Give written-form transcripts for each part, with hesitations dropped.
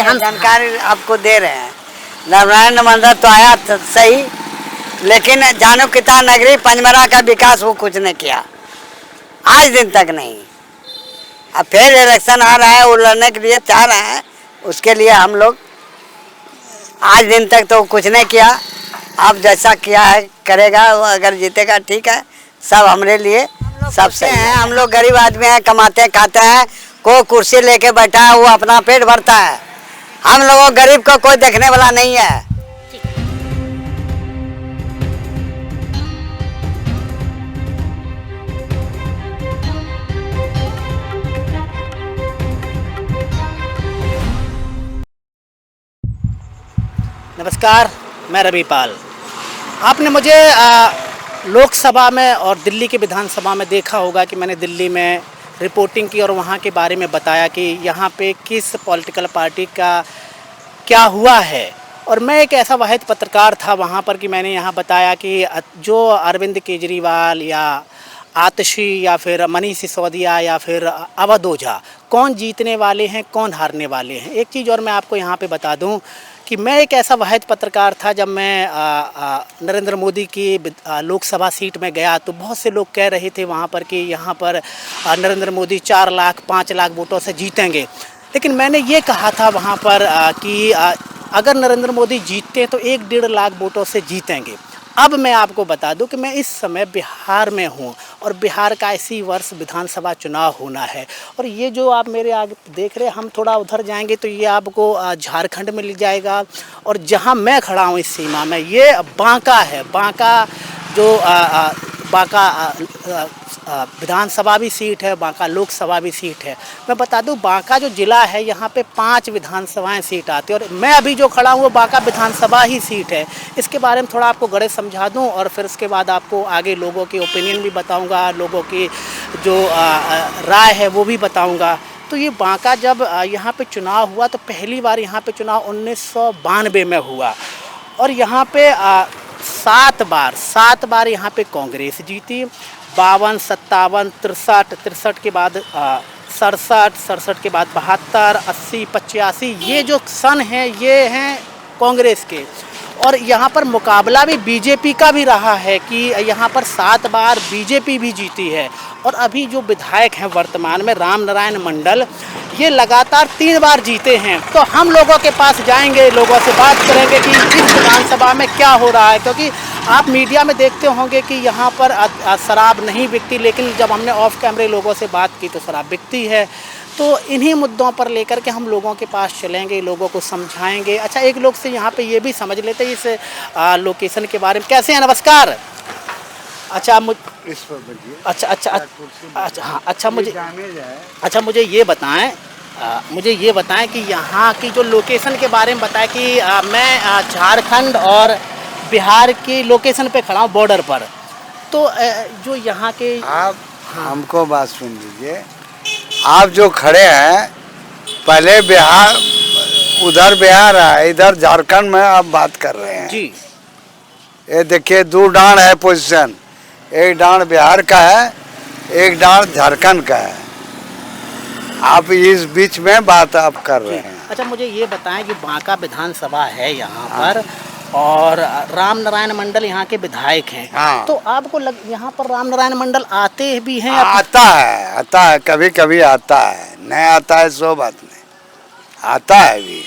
हम जानकारी आपको दे रहे हैं। नारायण मंदिर तो आया सही, लेकिन जानो किता नगरी पंजमरा का विकास वो कुछ नहीं किया, आज दिन तक नहीं। अब फिर इलेक्शन आ रहा है, वो लड़ने के लिए चाह रहे हैं, उसके लिए हम लोग आज दिन तक तो कुछ नहीं किया। अब जैसा किया है करेगा, वो अगर जीतेगा ठीक है, सब हमारे लिए सब सही है। हम लोग गरीब आदमी हैं, कमाते खाते हैं, कोई कुर्सी लेके बैठा है वो अपना पेट भरता है, हम लोगों गरीब को कोई देखने वाला नहीं है। नमस्कार, मैं रविपाल। आपने मुझे लोकसभा में और दिल्ली की विधानसभा में देखा होगा कि मैंने दिल्ली में रिपोर्टिंग की और वहाँ के बारे में बताया कि यहाँ पे किस पॉलिटिकल पार्टी का क्या हुआ है। और मैं एक ऐसा वाहिद पत्रकार था वहाँ पर कि मैंने यहाँ बताया कि जो अरविंद केजरीवाल या आतिशी या फिर मनीष सिसोदिया या फिर अवध ओझा, कौन जीतने वाले हैं, कौन हारने वाले हैं। एक चीज़ और मैं आपको यहाँ पे बता दूँ कि मैं एक ऐसा वाहिद पत्रकार था, जब मैं नरेंद्र मोदी की लोकसभा सीट में गया तो बहुत से लोग कह रहे थे वहाँ पर कि यहाँ पर नरेंद्र मोदी 4 लाख 5 लाख वोटों से जीतेंगे। लेकिन मैंने ये कहा था वहाँ पर कि अगर नरेंद्र मोदी जीतते तो 1-1.5 लाख वोटों से जीतेंगे। अब मैं आपको बता दूं कि मैं इस समय बिहार में हूं और बिहार का इसी वर्ष विधानसभा चुनाव होना है। और ये जो आप मेरे आगे देख रहे हैं, हम थोड़ा उधर जाएंगे तो ये आपको झारखंड में ले जाएगा। और जहां मैं खड़ा हूं इस सीमा में, ये बांका है। बांका जो बांका विधानसभा भी सीट है, बांका लोकसभा भी सीट है। मैं बता दूं, बांका जो ज़िला है यहाँ पे 5 विधानसभाएं सीट आती है और मैं अभी जो खड़ा हूँ वो बांका विधानसभा ही सीट है। इसके बारे में थोड़ा आपको गणित समझा दूं और फिर उसके बाद आपको आगे लोगों की ओपिनियन भी बताऊंगा, लोगों की जो राय है वो भी बताऊँगा। तो ये बांका जब यहाँ पर चुनाव हुआ तो पहली बार यहाँ पर चुनाव 1992 में हुआ और यहाँ पर 7 बार यहाँ पे कांग्रेस जीती। 52, 57, 63 के बाद 67 के बाद 72, 80, 85 ये जो सन हैं ये हैं कांग्रेस के। और यहाँ पर मुकाबला भी बीजेपी का भी रहा है कि यहाँ पर 7 बार बीजेपी भी जीती है। और अभी जो विधायक हैं वर्तमान में राम नारायण मंडल, ये लगातार 3 बार जीते हैं। तो हम लोगों के पास जाएंगे, लोगों से बात करेंगे कि इस विधानसभा में क्या हो रहा है। क्योंकि आप मीडिया में देखते होंगे कि यहाँ पर शराब नहीं बिकती, लेकिन जब हमने ऑफ कैमरे लोगों से बात की तो शराब बिकती है। तो इन्हीं मुद्दों पर लेकर के हम लोगों के पास चलेंगे, लोगों को समझाएंगे। अच्छा, एक लोग से यहाँ पे ये भी समझ लेते हैं इस लोकेशन के बारे में। कैसे हैं? नमस्कार। अच्छा मुझे ये बताएं कि यहाँ की जो लोकेशन के बारे में बताएं कि मैं झारखंड और बिहार की लोकेशन पे खड़ा हूँ, बॉर्डर पर। तो जो यहाँ के आप हमको बात सुन लीजिए। आप जो खड़े हैं, पहले बिहार, उधर बिहार है, इधर झारखंड में आप बात कर रहे हैं जी। ये देखिए 2 डांड है पोजीशन, एक डांड बिहार का है, एक डांड झारखंड का है। आप इस बीच में बात आप कर रहे हैं। अच्छा, मुझे ये बताएं कि बांका विधानसभा है यहाँ पर और राम नारायण मंडल यहाँ के विधायक हैं। हाँ। तो आपको यहाँ पर राम नारायण मंडल आते भी हैं? आता है, कभी कभी आता है, नहीं आता है सो बात नहीं, आता है भी।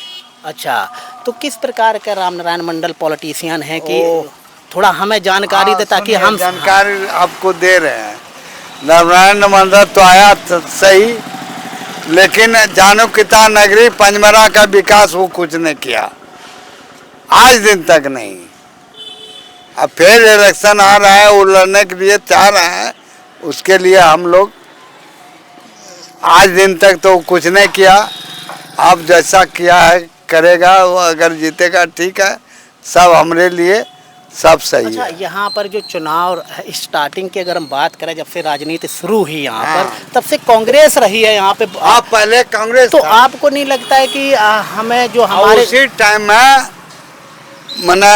अच्छा, तो किस प्रकार के राम नारायण मंडल पॉलिटिशियन हैं कि थोड़ा हमें जानकारी दे, ताकि हम जानकारी आपको दे रहे हैं। नारायण मंदिर तो आया सही, लेकिन जानो किता नगरी पंजमरा का विकास वो कुछ नहीं किया, आज दिन तक नहीं। अब फिर इलेक्शन आ रहा है, वो लड़ने के लिए चाह रहे हैं, उसके लिए हम लोग आज दिन तक तो कुछ नहीं किया। अब जैसा किया है करेगा, वो अगर जीतेगा ठीक है, सब हमारे लिए सब सही अच्छा, है। यहाँ पर जो चुनाव स्टार्टिंग की अगर हम बात करें, जब से राजनीति शुरू हुई यहाँ पर, तब से कांग्रेस रही है यहाँ पे। आप पहले कांग्रेस तो था। आपको नहीं लगता है कि हमें जो हमारे उसी टाइम में मना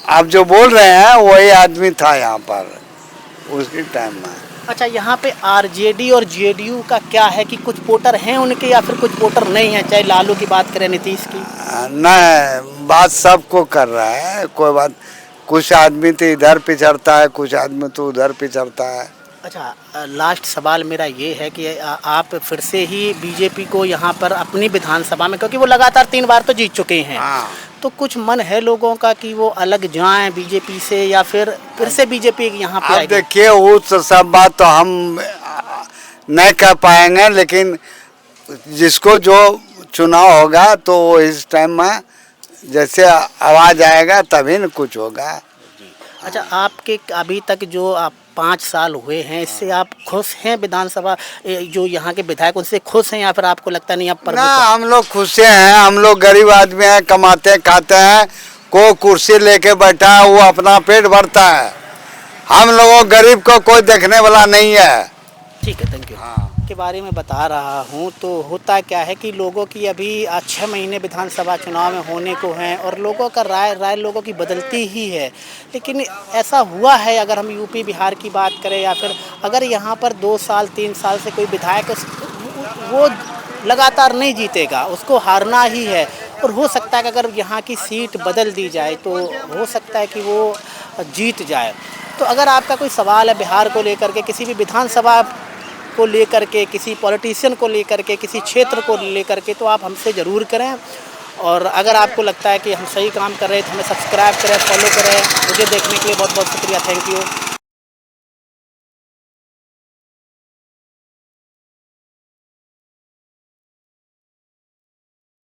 आप जो बोल रहे हैं वही आदमी था यहाँ पर उसी टाइम में। अच्छा, यहाँ पे आरजेडी और जेडीयू का क्या है कि कुछ वोटर हैं उनके या फिर कुछ वोटर नहीं है, चाहे लालू की बात करें, नीतीश की? नहीं, बात सबको कर रहा है, कोई बात। कुछ आदमी तो इधर पिछड़ता है, कुछ आदमी तो उधर पिछड़ता है। अच्छा, लास्ट सवाल मेरा ये है कि आप फिर से ही बीजेपी को यहाँ पर अपनी विधानसभा में, क्योंकि वो लगातार 3 बार तो जीत चुके हैं, हाँ, तो कुछ मन है लोगों का कि वो अलग जाएं बीजेपी से या फिर से बीजेपी यहाँ पे अब आएगी? देखिए वो तो सब बात तो हम नहीं कह पाएंगे, लेकिन जिसको जो चुनाव होगा तो इस टाइम में जैसे आवाज आएगा तभी न कुछ होगा। अच्छा, आपके अभी तक जो आप 5 साल हुए हैं, इससे आप खुश हैं? विधानसभा जो यहाँ के विधायक उनसे खुश हैं या फिर आपको लगता नहीं अब पर? ना, हम लोग खुश हैं, हम लोग गरीब आदमी हैं, कमाते खाते हैं। कोई कुर्सी लेके बैठा है वो अपना पेट भरता है, हम लोगों गरीब को कोई देखने वाला नहीं है। ठीक है, थैंक यू। के बारे में बता रहा हूँ तो होता क्या है कि लोगों की अभी 6 महीने विधानसभा चुनाव में होने को हैं और लोगों का राय लोगों की बदलती ही है, लेकिन ऐसा हुआ है, अगर हम यूपी बिहार की बात करें या फिर अगर यहाँ पर 2 साल 3 साल से कोई विधायक वो लगातार नहीं जीतेगा, उसको हारना ही है। और हो सकता है कि अगर यहाँ की सीट बदल दी जाए तो हो सकता है कि वो जीत जाए। तो अगर आपका कोई सवाल है बिहार को लेकर के, किसी भी विधानसभा को लेकर के, किसी पॉलिटिशियन को लेकर के, किसी क्षेत्र को लेकर के, तो आप हमसे ज़रूर करें। और अगर आपको लगता है कि हम सही काम कर रहे हैं तो हमें सब्सक्राइब करें, फॉलो करें। मुझे देखने के लिए बहुत बहुत शुक्रिया, थैंक यू।